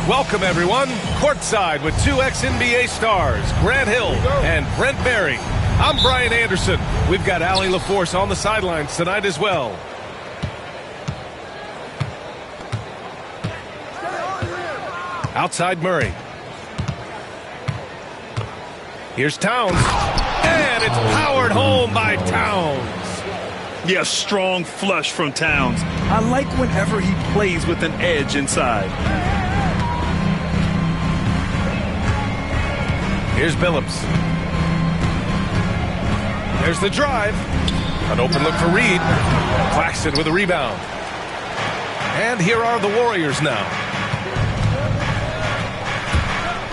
Welcome, everyone. Courtside with two ex-NBA stars, Grant Hill and Brent Barry. I'm Brian Anderson. We've got Allie LaForce on the sidelines tonight as well. Outside Murray. Here's Towns. And it's powered home by Towns. Yeah, strong flush from Towns. I like whenever he plays with an edge inside. Here's Billups. There's the drive. An open look for Reed. Claxton with a rebound. And here are the Warriors now.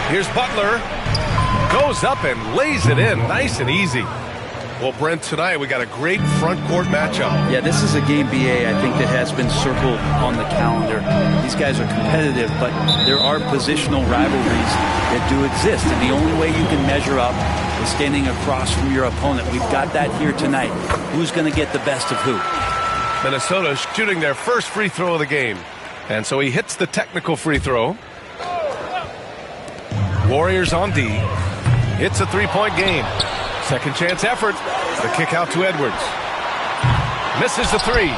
Here's Butler. Goes up and lays it in. Nice and easy. Well, Brent, tonight we got a great front court matchup. Yeah, this is a game, BA, I think, that has been circled on the calendar. These guys are competitive, but there are positional rivalries that do exist, and the only way you can measure up is standing across from your opponent. We've got that here tonight. Who's going to get the best of who? Minnesota shooting their first free throw of the game, and so he hits the technical free throw. Warriors on D. It's a three-point game. Second chance effort. The kick out to Edwards. Misses the three.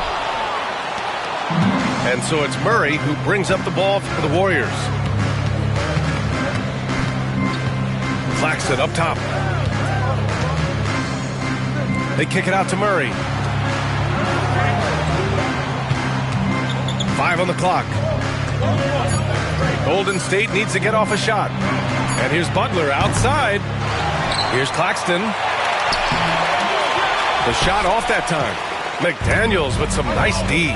And so it's Murray who brings up the ball for the Warriors. Claxton up top. They kick it out to Murray. 5 on the clock. Golden State needs to get off a shot. And here's Butler outside. Here's Claxton. The shot off that time. McDaniels with some nice D.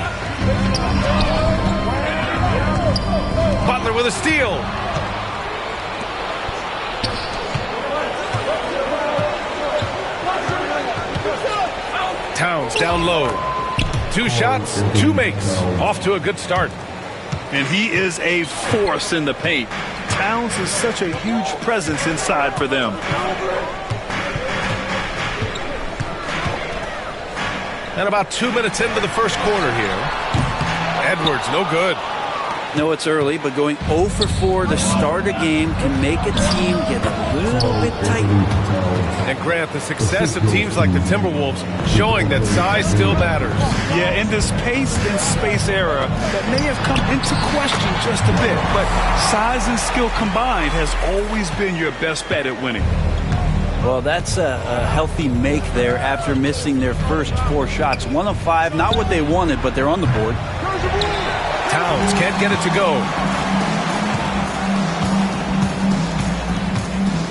Butler with a steal. Towns down low. 2 shots, 2 makes. Off to a good start. And he is a force in the paint. Towns is such a huge presence inside for them. And about 2 minutes into the first quarter here. Edwards, no good. No, it's early, but going 0 for 4 to start a game can make a team get a little bit tight. And Grant, the success of teams like the Timberwolves showing that size still matters. Yeah, in this pace and space era, that may have come into question just a bit, but size and skill combined has always been your best bet at winning. Well, that's a healthy make there after missing their first 4 shots. 1 of 5, not what they wanted, but they're on the board. Towns can't get it to go.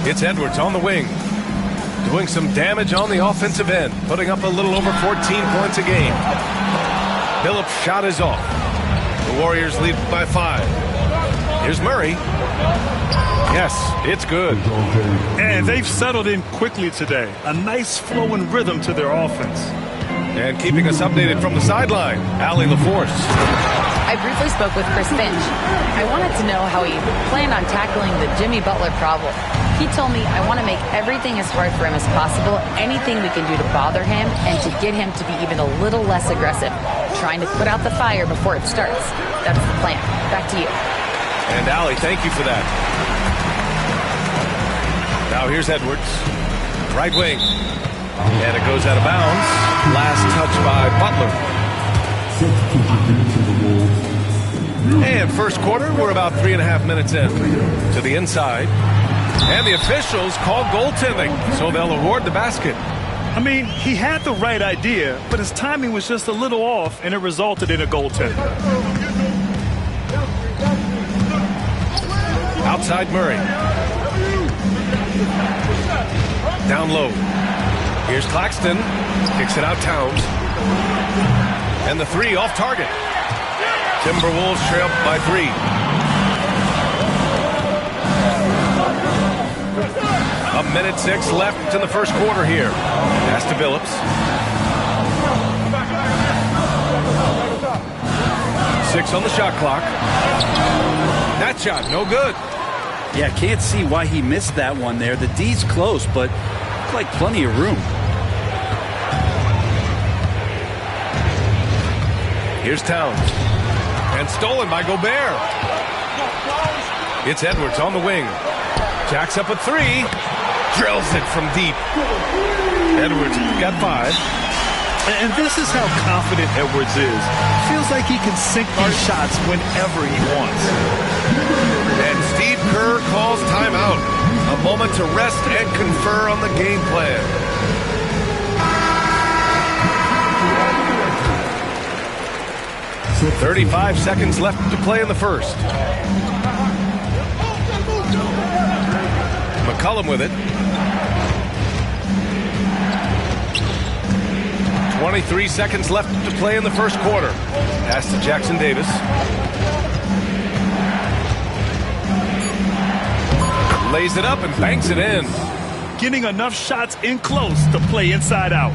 It's Edwards on the wing. Doing some damage on the offensive end. Putting up a little over 14 points a game. Billups' shot is off. The Warriors lead by 5. Here's Murray. Yes, it's good. And they've settled in quickly today. A nice flow and rhythm to their offense. And keeping us updated from the sideline, Allie LaForce. I briefly spoke with Chris Finch. I wanted to know how he planned on tackling the Jimmy Butler problem. He told me I want to make everything as hard for him as possible, anything we can do to bother him, and to get him to be even a little less aggressive, trying to put out the fire before it starts. That's the plan. Back to you. And Allie, thank you for that. Now here's Edwards. Right wing. And it goes out of bounds. Last touch by Butler. And first quarter, we're about 3.5 minutes in. To the inside. And the officials call goaltending, so they'll award the basket. I mean, he had the right idea, but his timing was just a little off, and it resulted in a goaltender. Outside Murray. Down low. Here's Claxton. Kicks it out Towns. And the three off target. Timberwolves trail by 3. A minute 6 left in the first quarter here. Pass to Billups. 6 on the shot clock. That shot, no good. Yeah, can't see why he missed that one there. The D's close, but like plenty of room. Here's Towns. And stolen by Gobert. It's Edwards on the wing. Jacks up a 3. Drills it from deep. Edwards got 5. And this is how confident Edwards is. Feels like he can sink these shots whenever he wants. And Steve Kerr calls timeout. A moment to rest and confer on the game plan. So 35 seconds left to play in the first. McCollum with it. 23 seconds left to play in the first quarter. Pass to Jackson Davis. Lays it up and banks it in. Getting enough shots in close to play inside out.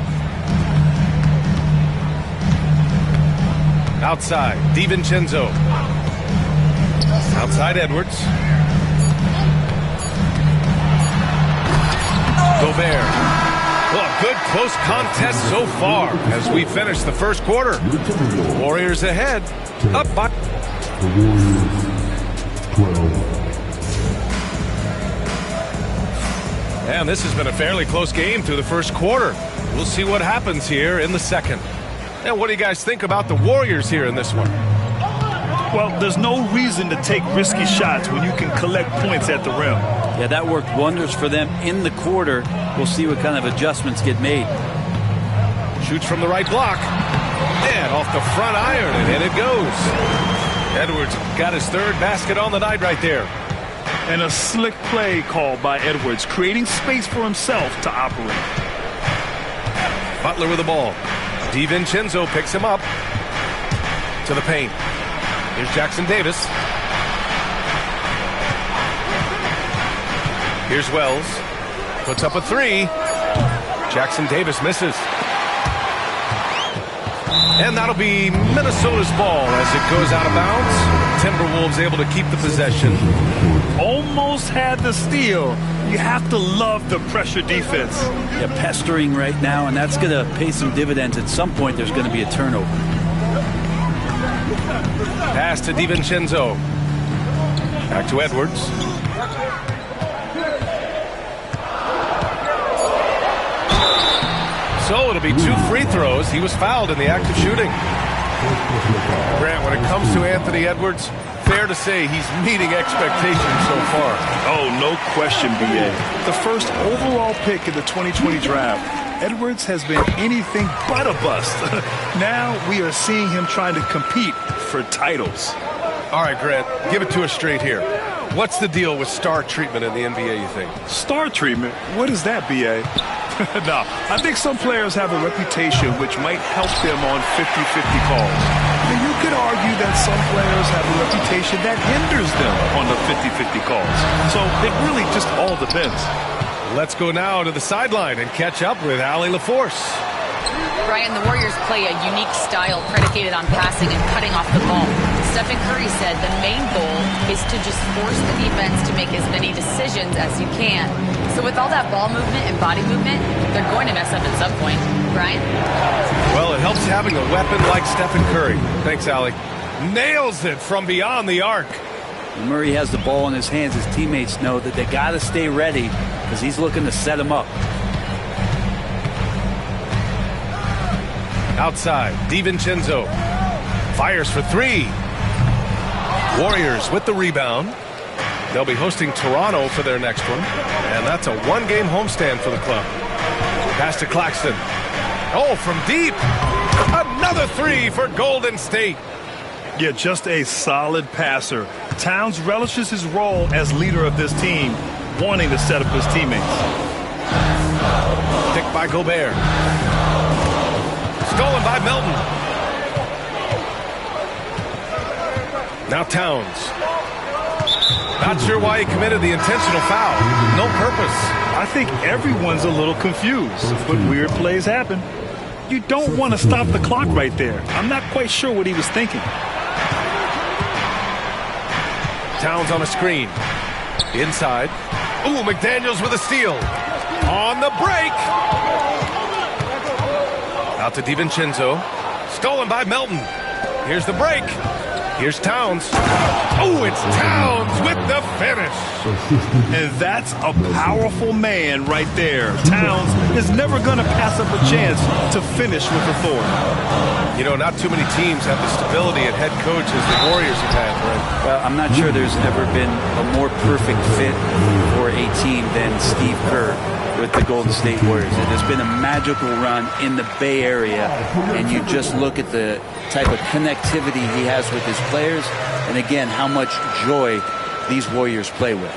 Outside, DiVincenzo. Outside Edwards. Gobert. Well, a good close contest so far as we finish the first quarter. Warriors ahead, up by... The Warriors 12. And this has been a fairly close game through the first quarter. We'll see what happens here in the second. And what do you guys think about the Warriors here in this one? Well, there's no reason to take risky shots when you can collect points at the rim. Yeah, that worked wonders for them in the quarter. We'll see what kind of adjustments get made. Shoots from the right block. And off the front iron, and in it goes. Edwards got his third basket on the night right there. And a slick play called by Edwards, creating space for himself to operate. Butler with the ball. DiVincenzo picks him up to the paint. Here's Jackson Davis. Here's Wells. Puts up a 3. Jackson Davis misses. And that'll be Minnesota's ball as it goes out of bounds. Timberwolves able to keep the possession. Almost had the steal. You have to love the pressure defense. Yeah, pestering right now, and that's going to pay some dividends. At some point, there's going to be a turnover. Pass to DiVincenzo. Back to Edwards. So it'll be 2 free throws. He was fouled in the act of shooting. Grant, when it comes to Anthony Edwards, fair to say he's meeting expectations so far. Oh, no question, B.A. The first overall pick in the 2020 draft, Edwards has been anything but a bust. Now we are seeing him trying to compete for titles. All right, Grant, give it to us straight here. What's the deal with star treatment in the NBA, you think? Star treatment? What is that, B.A.? No, I think some players have a reputation which might help them on 50-50 calls. And you could argue that some players have a reputation that hinders them on the 50-50 calls. So it really just all depends. Let's go now to the sideline and catch up with Allie LaForce. Brian, the Warriors play a unique style predicated on passing and cutting off the ball. Stephen Curry said the main goal is to just force the defense to make as many decisions as you can. So with all that ball movement and body movement, they're going to mess up at some point. Brian? Well, it helps having a weapon like Stephen Curry. Thanks, Allie. Nails it from beyond the arc. When Murray has the ball in his hands, his teammates know that they got to stay ready because he's looking to set him up. Outside, DiVincenzo fires for 3. Warriors with the rebound. They'll be hosting Toronto for their next one, and that's a 1-game homestand for the club. Pass to Claxton. Oh, from deep. Another three for Golden State. Yeah, just a solid passer. Towns relishes his role as leader of this team, wanting to set up his teammates. Picked by Gobert. Stolen by Melton. Now Towns. Not sure why he committed the intentional foul. No purpose. I think everyone's a little confused, but weird plays happen. You don't want to stop the clock right there. I'm not quite sure what he was thinking. Towns on a screen. Inside. Ooh, McDaniels with a steal. On the break. Out to DiVincenzo. Stolen by Melton. Here's the break. Here's Towns. Oh, it's Towns with the finish. And that's a powerful man right there. Towns is never going to pass up a chance to finish with authority. You know, not too many teams have the stability at head coach as the Warriors have had, right? Well, I'm not sure there's ever been a more perfect fit for a team than Steve Kerr with the Golden State Warriors. It has been a magical run in the Bay Area, and you just look at the type of connectivity he has with his players, and again, how much joy these Warriors play with.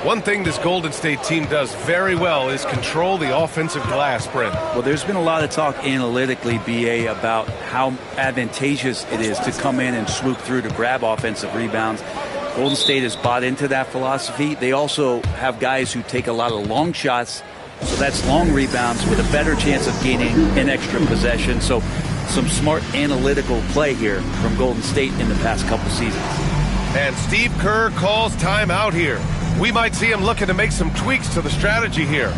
One thing this Golden State team does very well is control the offensive glass, Brent. Well, there's been a lot of talk analytically, BA, about how advantageous it is to come in and swoop through to grab offensive rebounds. Golden State has bought into that philosophy. They also have guys who take a lot of long shots, so that's long rebounds with a better chance of gaining an extra possession. So some smart analytical play here from Golden State in the past couple seasons. And Steve Kerr calls timeout here. We might see him looking to make some tweaks to the strategy here.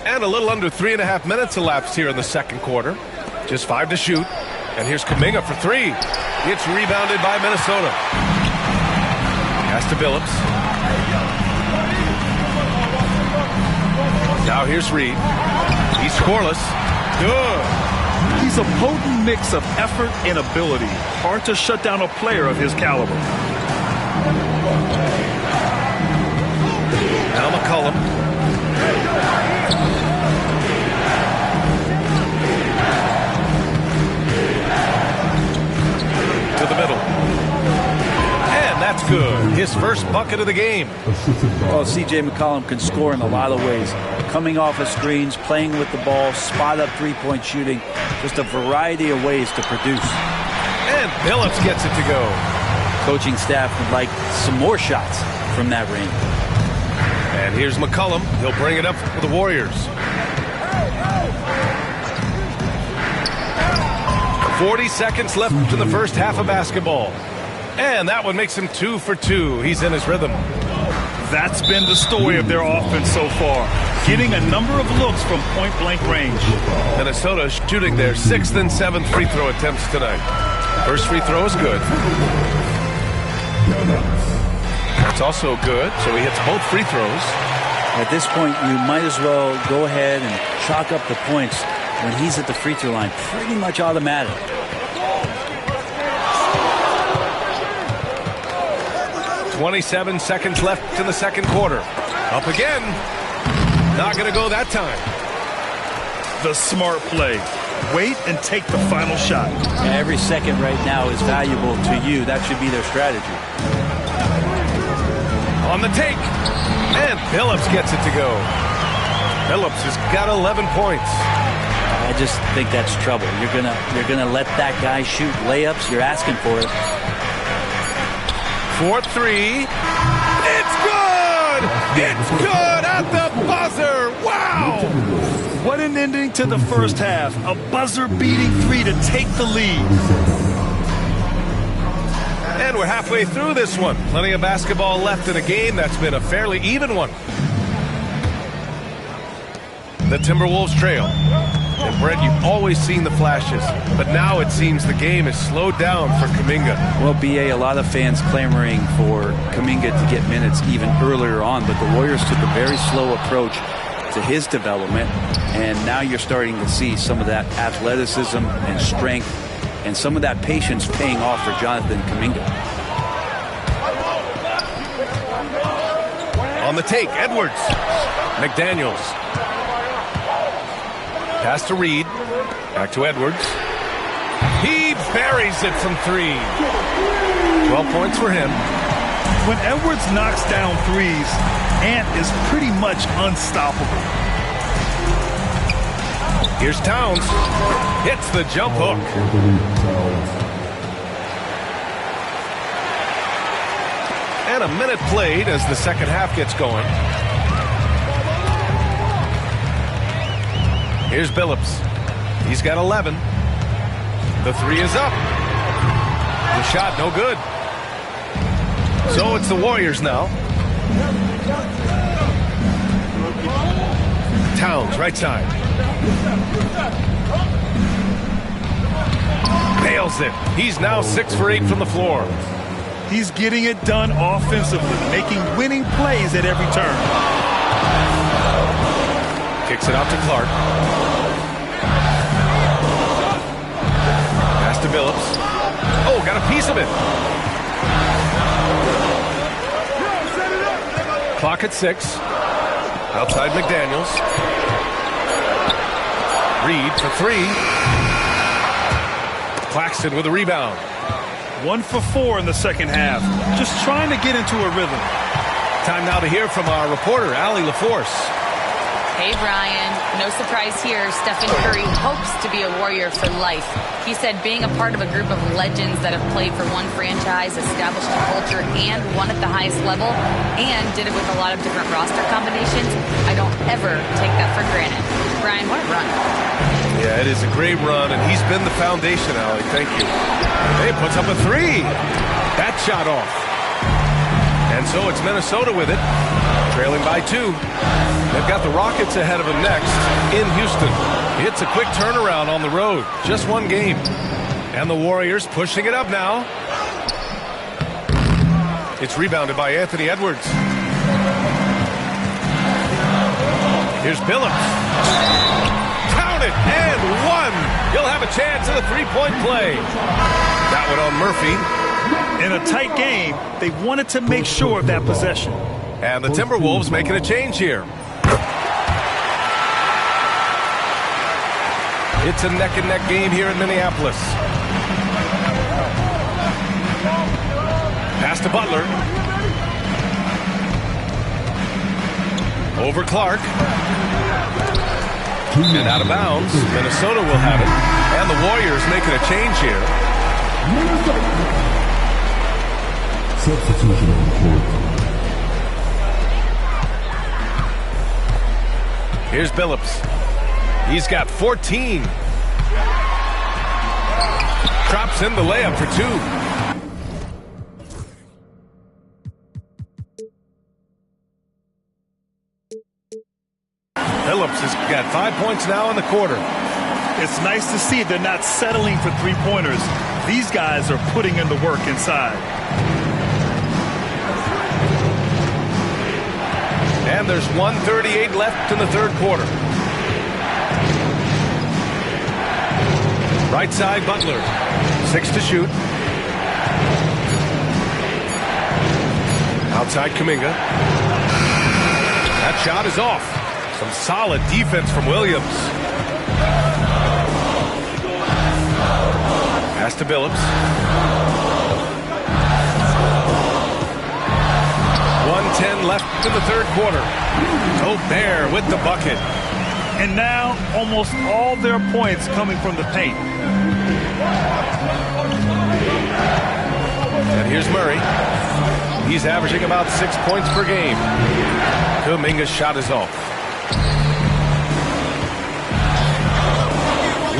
And a little under 3.5 minutes elapsed here in the second quarter. Just 5 to shoot. And here's Kuminga for 3. It's rebounded by Minnesota. Pass to Billups. Now here's Reed. He's scoreless. Good. He's a potent mix of effort and ability. Hard to shut down a player of his caliber. Now McCollum. To the middle. And that's good. His first bucket of the game. Well, C.J. McCollum can score in a lot of ways. Coming off of screens, playing with the ball, spot-up three-point shooting. Just a variety of ways to produce. And Billups gets it to go. Coaching staff would like some more shots from that range. And here's McCollum. He'll bring it up for the Warriors. 40 seconds left in the first half of basketball. And that one makes him 2 for 2. He's in his rhythm. That's been the story of their offense so far. Getting a number of looks from point-blank range. Minnesota shooting their 6th and 7th free throw attempts tonight. First free throw is good. It's also good, so he hits both free throws. At this point, you might as well go ahead and chalk up the points when he's at the free throw line. Pretty much automatic. .27 seconds left in the second quarter. Up again. Not going to go that time. The smart play. Wait and take the final shot. Yeah, every second right now is valuable to you. That should be their strategy. On the take. And Billups gets it to go. Billups has got 11 points. I just think that's trouble. You're gonna let that guy shoot layups. You're asking for it. 4-3. It's good! It's good at the buzzer! Wow! What an ending to the first half. A buzzer-beating 3 to take the lead. And we're halfway through this one. Plenty of basketball left in a game that's been a fairly even one. The Timberwolves trail. And Brent, you've always seen the flashes, but now it seems the game is slowed down for Kuminga. Well, BA, a lot of fans clamoring for Kuminga to get minutes even earlier on, but the Warriors took a very slow approach to his development, and now you're starting to see some of that athleticism and strength and some of that patience paying off for Jonathan Kuminga. On the take, Edwards. McDaniels. Pass to Reed. Back to Edwards. He buries it from 3. 12 points for him. When Edwards knocks down threes, Ant is pretty much unstoppable. Here's Towns. Hits the jump hook. And a minute played as the second half gets going. Here's Billups. He's got 11. The 3 is up. The shot no good. So it's the Warriors now. Towns, right side. Nails it. He's now 6 for 8 from the floor. He's getting it done offensively, making winning plays at every turn. Kicks it out to Clark. Pass to Billups. Oh, got a piece of it. Clock at 6. Outside McDaniels. Reed for 3. Claxton with a rebound. 1 for 4 in the second half. Just trying to get into a rhythm. Time now to hear from our reporter, Allie LaForce. Hey, Brian. No surprise here. Stephen Curry hopes to be a Warrior for life. He said being a part of a group of legends that have played for one franchise, established a culture, and won at the highest level, and did it with a lot of different roster combinations, I don't ever take that for granted. Brian, what a run. Yeah, it is a great run, and he's been the foundation, Allie. Thank you. He puts up a 3. That shot off. And so it's Minnesota with it, trailing by 2. They've got the Rockets ahead of them next in Houston. It's a quick turnaround on the road. Just one game. And the Warriors pushing it up now. It's rebounded by Anthony Edwards. Here's Billups. Count it, and 1. He'll have a chance at a 3-point play. That one on Murphy. In a tight game, they wanted to make sure of that possession. And the Timberwolves making a change here. It's a neck-and-neck game here in Minneapolis. Pass to Butler. Over Clark. And out of bounds. Minnesota will have it. And the Warriors making a change here. Substitution on the court. Here's Billups. He's got 14. Drops in the layup for 2. Billups has got 5 points now in the quarter. It's nice to see they're not settling for three-pointers. These guys are putting in the work inside. And there's 1:38 left in the third quarter. Right side, Butler. 6 to shoot. Outside, Kuminga. That shot is off. Some solid defense from Williams. Pass to Billups. 1:10 left in the third quarter. Gobert with the bucket. And now almost all their points coming from the paint. And here's Murray. He's averaging about 6 points per game. Kuminga's shot is off.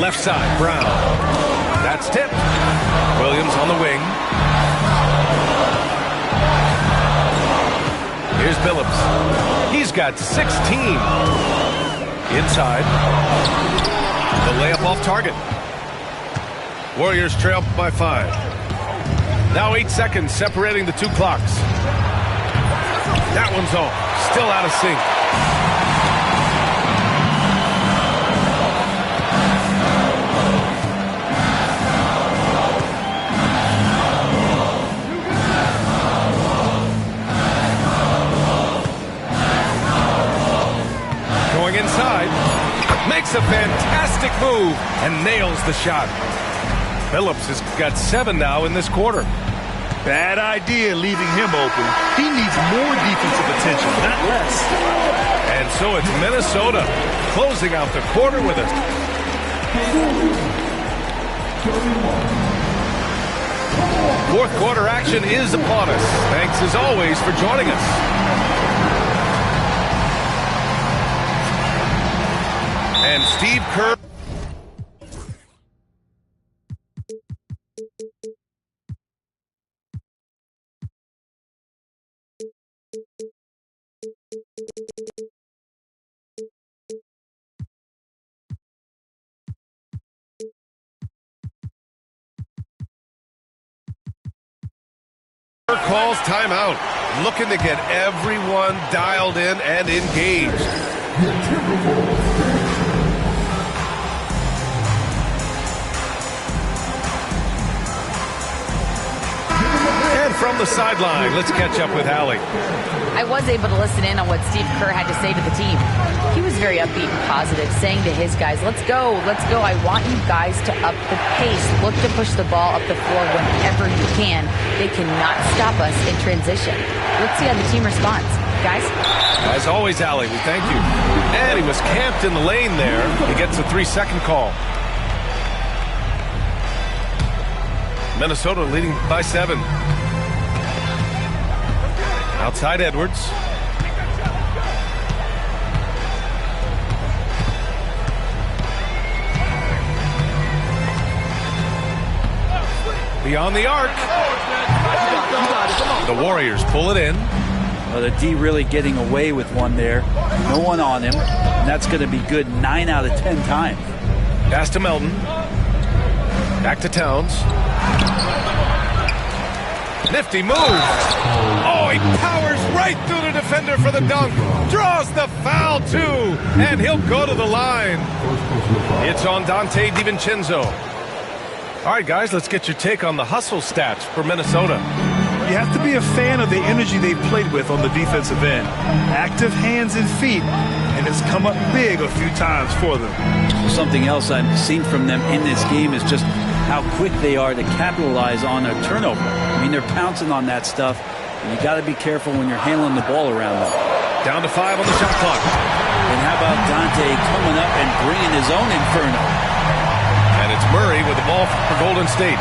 Left side, Brown. That's tipped. Williams on the wing. Here's Billups. He's got 16. Inside. The layup off target. Warriors trail by 5. Now 8 seconds separating the two clocks. That one's off. Still out of sync. inside. Makes a fantastic move and nails the shot. Phillips has got 7 now in this quarter. Bad idea leaving him open. He needs more defensive attention, not less. And so it's Minnesota closing out the quarter with a fourth quarter action is upon us. Thanks as always for joining us. And Steve Kerr. Calls timeout, looking to get everyone dialed in and engaged. And from the sideline, let's catch up with Allie. I was able to listen in on what Steve Kerr had to say to the team. He was very upbeat and positive, saying to his guys, let's go, let's go. I want you guys to up the pace. Look to push the ball up the floor whenever you can. They cannot stop us in transition. Let's see how the team responds. Guys? As always, Allie, we thank you. And he was camped in the lane there. He gets a 3-second call. Minnesota leading by 7. Outside Edwards. Beyond the arc. The Warriors pull it in. Well, the D really getting away with one there. No one on him. And that's going to be good 9 out of 10 times. Pass to Melton. Back to Towns. Nifty move. Oh, he powers right through the defender for the dunk. Draws the foul, too. And he'll go to the line. It's on Dante DiVincenzo. All right, guys, let's get your take on the hustle stats for Minnesota. You have to be a fan of the energy they've played with on the defensive end. Active hands and feet, and it's come up big a few times for them. Something else I've seen from them in this game is just how quick they are to capitalize on a turnover. I mean, they're pouncing on that stuff, and you got to be careful when you're handling the ball around them. Down to 5 on the shot clock. And how about Dante coming up and bringing his own inferno? And it's Murray with the ball for Golden State.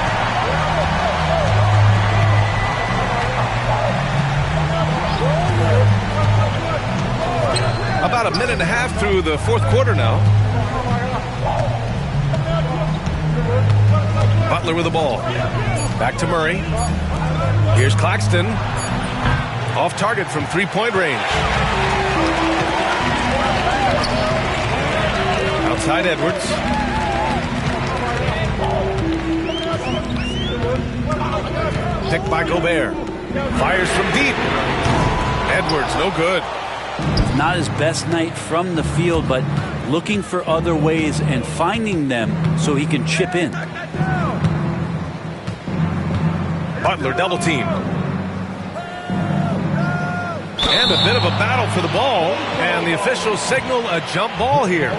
About a minute and a half through the fourth quarter now. Butler with the ball. Back to Murray. Here's Claxton. Off target from three-point range. Outside Edwards. Picked by Gobert. Fires from deep. Edwards, no good. Not his best night from the field, but looking for other ways and finding them so he can chip in. Butler double team. And a bit of a battle for the ball, and the officials signal a jump ball here.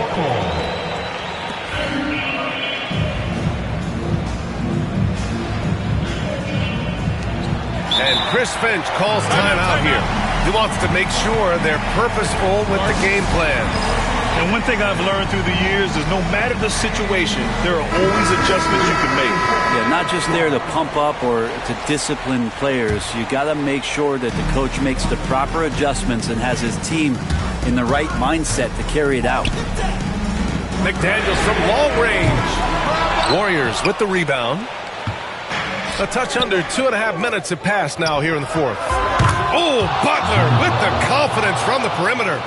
And Chris Finch calls timeout here. He wants to make sure they're purposeful with the game plan. And one thing I've learned through the years is no matter the situation, there are always adjustments you can make. Yeah, not just there to pump up or to discipline players. You got to make sure that the coach makes the proper adjustments and has his team in the right mindset to carry it out. McDaniels from long range. Warriors with the rebound. A touch under 2.5 minutes have passed now here in the fourth. Oh, Butler with the confidence from the perimeter.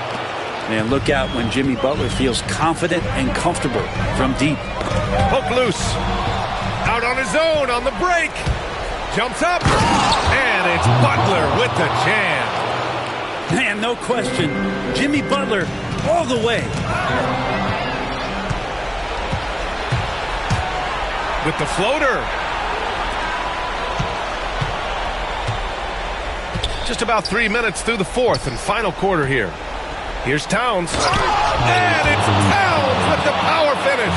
Man, look out when Jimmy Butler feels confident and comfortable from deep. Poke loose. Out on his own on the break. Jumps up. And it's Butler with the jam. Man, no question. Jimmy Butler all the way. With the floater. Just about 3 minutes through the fourth and final quarter here. Here's Towns. And it's Towns with the power finish.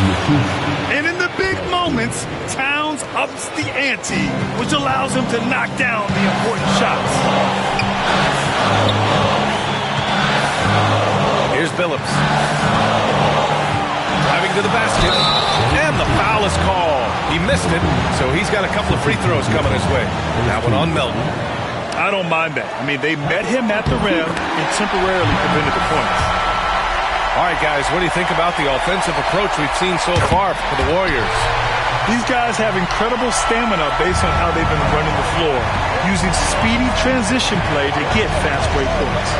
And in the big moments, Towns ups the ante, which allows him to knock down the important shots. Here's Billups. Driving to the basket. And the foul is called. He missed it, so he's got a couple of free throws coming his way. That one on Melton. I don't mind that. I mean, they met him at the rim and temporarily prevented the points. All right, guys, what do you think about the offensive approach we've seen so far for the Warriors? These guys have incredible stamina based on how they've been running the floor, using speedy transition play to get fast break points.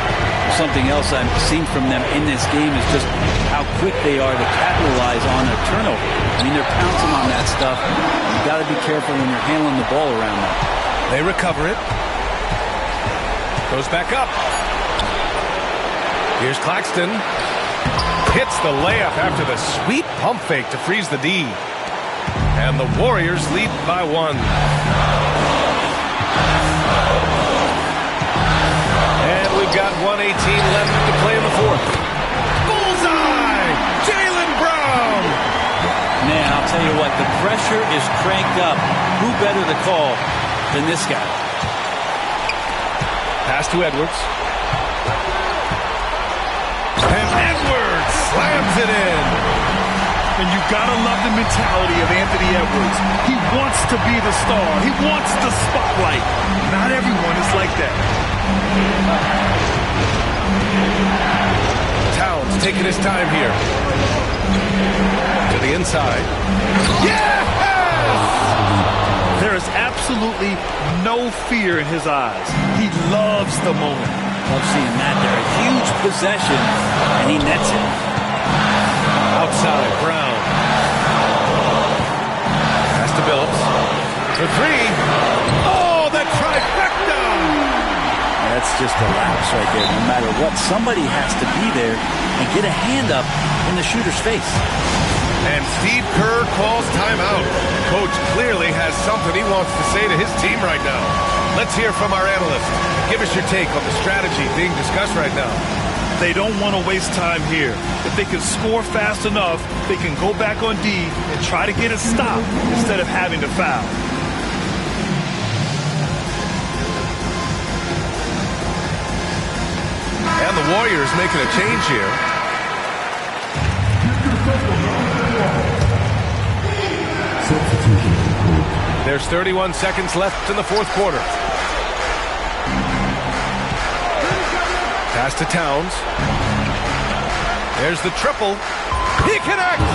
Something else I've seen from them in this game is just how quick they are to capitalize on a turnover. I mean, they're pouncing on that stuff. You've got to be careful when you're handling the ball around them. They recover it. Goes back up. Here's Claxton. Hits the layup after the sweet pump fake to freeze the D. And the Warriors lead by 1. And we've got 1:18 left to play in the fourth. Bullseye! Jaylen Brown! Man, I'll tell you what, the pressure is cranked up. Who better to call than this guy? Pass to Edwards. And Edwards slams it in. And you gotta love the mentality of Anthony Edwards. He wants to be the star. He wants the spotlight. Not everyone is like that. Towns taking his time here. To the inside. Yes! There is absolutely no fear in his eyes. He loves the moment. Love seeing that there. A huge possession, and he nets it. Outside, Brown. Pass to Billups. For 3. Oh, the trifecta! That's just a lapse right there. No matter what, somebody has to be there and get a hand up in the shooter's face. And Steve Kerr calls timeout. Coach clearly has something he wants to say to his team right now. Let's hear from our analyst. Give us your take on the strategy being discussed right now. They don't want to waste time here. If they can score fast enough, they can go back on D and try to get a stop instead of having to foul. And the Warriors making a change here. There's 31 seconds left in the fourth quarter. Pass to Towns. There's the triple. He connects!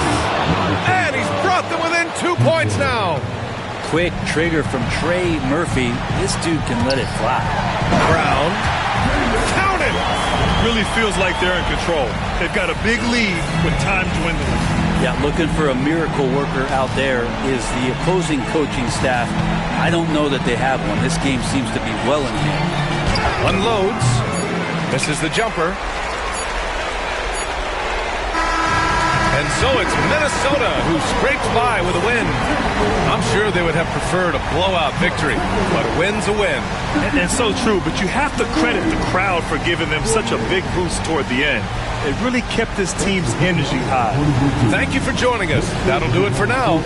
And he's brought them within 2 points now. Quick trigger from Trey Murphy. This dude can let it fly. Brown. Counted! Really feels like they're in control. They've got a big lead with time dwindling. Yeah, looking for a miracle worker out there is the opposing coaching staff. I don't know that they have one. This game seems to be well in hand. Unloads. Misses the jumper. And so it's Minnesota who scrapes by with a win. I'm sure they would have preferred a blowout victory, but a win's a win. And so true, but you have to credit the crowd for giving them such a big boost toward the end. It really kept this team's energy high. Thank you for joining us. That'll do it for now.